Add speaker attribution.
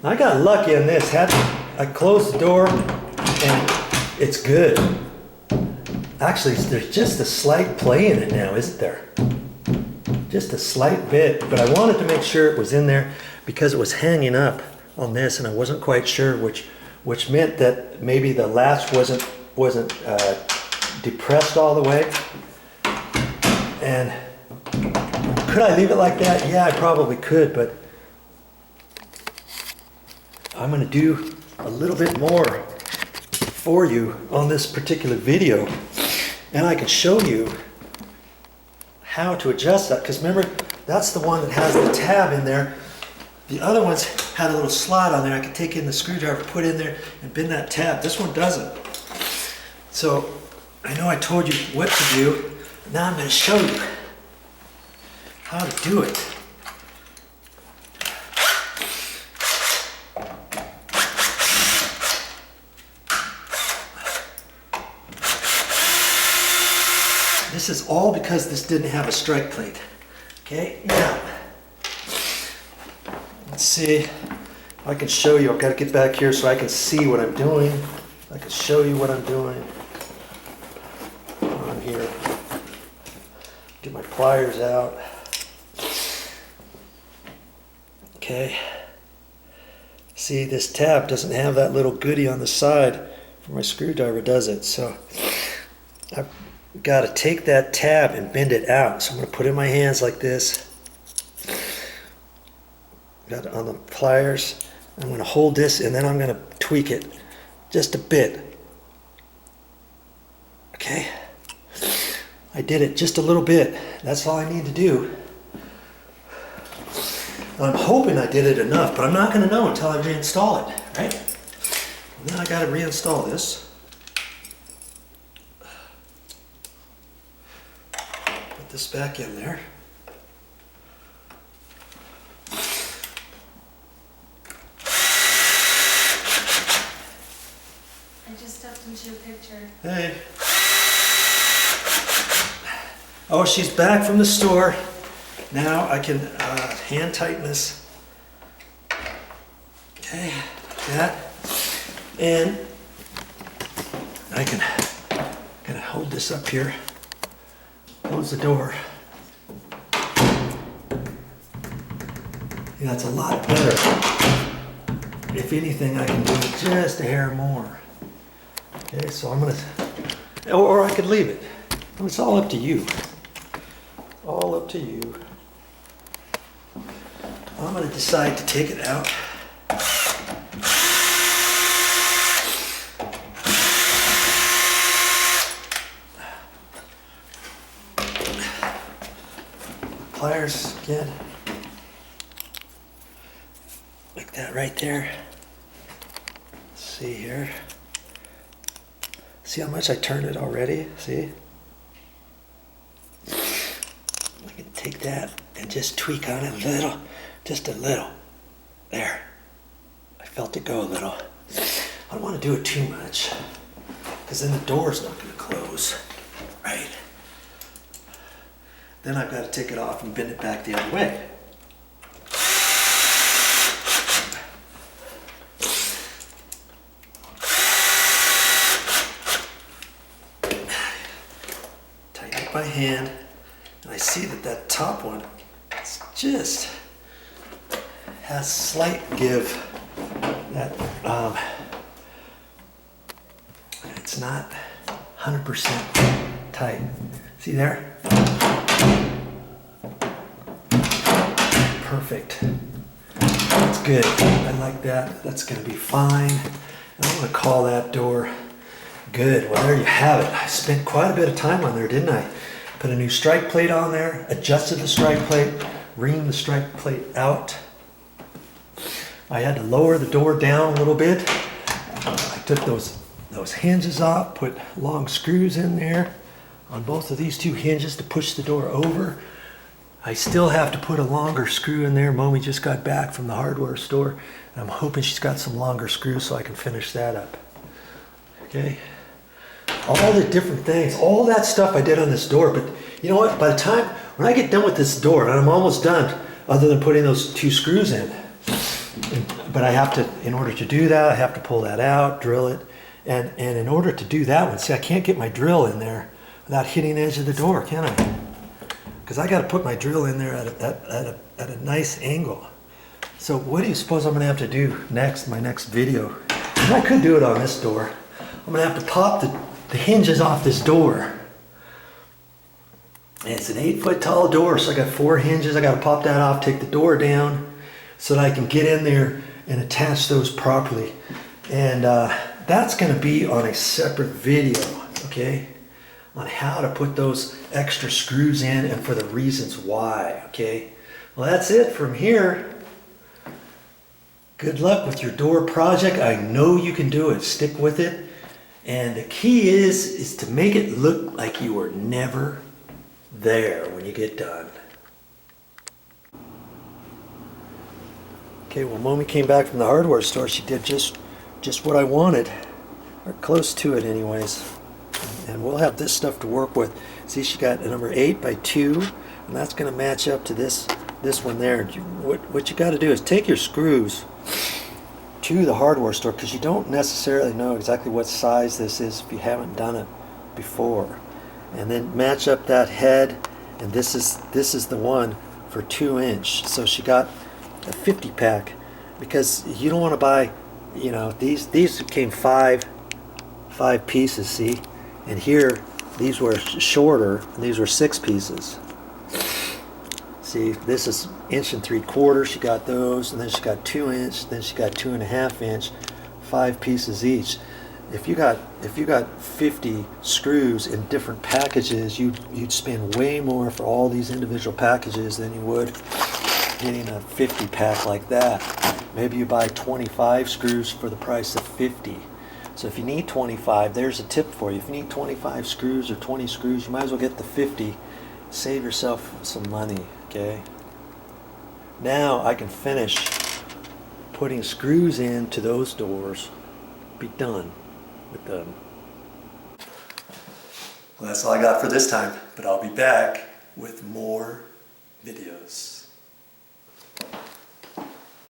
Speaker 1: I got lucky on this. I closed the door and it's good. Actually, there's just a slight play in it now, isn't there? Just a slight bit, but I wanted to make sure it was in there because it was hanging up on this and I wasn't quite sure, which meant that maybe the latch wasn't depressed all the way. And could I leave it like that? Yeah, I probably could, but I'm gonna do a little bit more for you on this particular video, and I can show you how to adjust that, because remember, that's the one that has the tab in there. The other ones had a little slot on there. I could take in the screwdriver, put in there, and bend that tab. This one doesn't. So I know I told you what to do. Now I'm going to show you how to do it. This is all because this didn't have a strike plate. Okay, now, let's see if I can show you. I've got to get back here so I can see what I'm doing. I can show you what I'm doing on here. Get my pliers out. Okay. See, this tab doesn't have that little goodie on the side for my screwdriver, does it? So I've got to take that tab and bend it out. So I'm going to put it in my hands like this. Got it on the pliers. I'm going to hold this and then I'm going to tweak it just a bit. Okay. I did it just a little bit. That's all I need to do. I'm hoping I did it enough, but I'm not going to know until I reinstall it, right? And then I got to reinstall this. Put this back in there.
Speaker 2: I just stepped into your picture.
Speaker 1: Hey. Oh, she's back from the store. Now I can hand tighten this. Okay, that. And I can gonna hold this up here. Close the door. Yeah, that's a lot better. If anything, I can do just a hair more. Okay, so I'm gonna, or I could leave it. It's all up to you. All up to you. I'm going to decide to take it out. Pliers again. Like that right there. Let's see here. See how much I turned it already? See? I can take that and just tweak on it a little. Just a little. There. I felt it go a little. I don't want to do it too much, because then the door's not going to close. Right? Then I've got to take it off and bend it back the other way. Tighten up my hand, and I see that top one is just has slight give. That it's not 100% tight. See there? Perfect. That's good. I like that. That's going to be fine. I'm going to call that door good. Well, there you have it. I spent quite a bit of time on there, didn't I? Put a new strike plate on there, adjusted the strike plate, reamed the strike plate out. I had to lower the door down a little bit. I took those hinges off, put long screws in there on both of these two hinges to push the door over. I still have to put a longer screw in there. Mommy just got back from the hardware store, and I'm hoping she's got some longer screws so I can finish that up. Okay? All the different things, all that stuff I did on this door, but you know what? By the time, when I get done with this door, and I'm almost done, other than putting those two screws in, But I have to, in order to do that, I have to pull that out, drill it. And in order to do that one, see, I can't get my drill in there without hitting the edge of the door, can I? Because I got to put my drill in there at a nice angle. So what do you suppose I'm going to have to do next, my next video? And I could do it on this door. I'm going to have to pop the hinges off this door. And it's an 8-foot tall door, so I got 4 hinges. I got to pop that off, take the door down, so that I can get in there and attach those properly. And that's going to be on a separate video, okay? On how to put those extra screws in and for the reasons why, okay? Well, that's it from here. Good luck with your door project. I know you can do it. Stick with it. And the key is to make it look like you were never there when you get done. Okay, well, Mommy came back from the hardware store. She did just what I wanted, or close to it anyways. And we'll have this stuff to work with. See, she got a number 8 by 2, and that's going to match up to this one there. What you got to do is take your screws to the hardware store, because you don't necessarily know exactly what size this is if you haven't done it before. And then match up that head, and this is the one for 2-inch. So she got a 50 pack, because you don't want to buy, you know, these came 5 pieces, see? And here, these were shorter, and these were 6 pieces. See, this is 1 3/4. She got those, and then she got 2-inch, then she got 2.5-inch, 5 pieces each. If you got 50 screws in different packages, you'd spend way more for all these individual packages than you would getting a 50 pack like that. Maybe you buy 25 screws for the price of 50. So if you need 25, there's a tip for you. If you need 25 screws or 20 screws, you might as well get the 50. Save yourself some money, okay? Now I can finish putting screws into those doors. Be done with them. Well, that's all I got for this time, but I'll be back with more videos.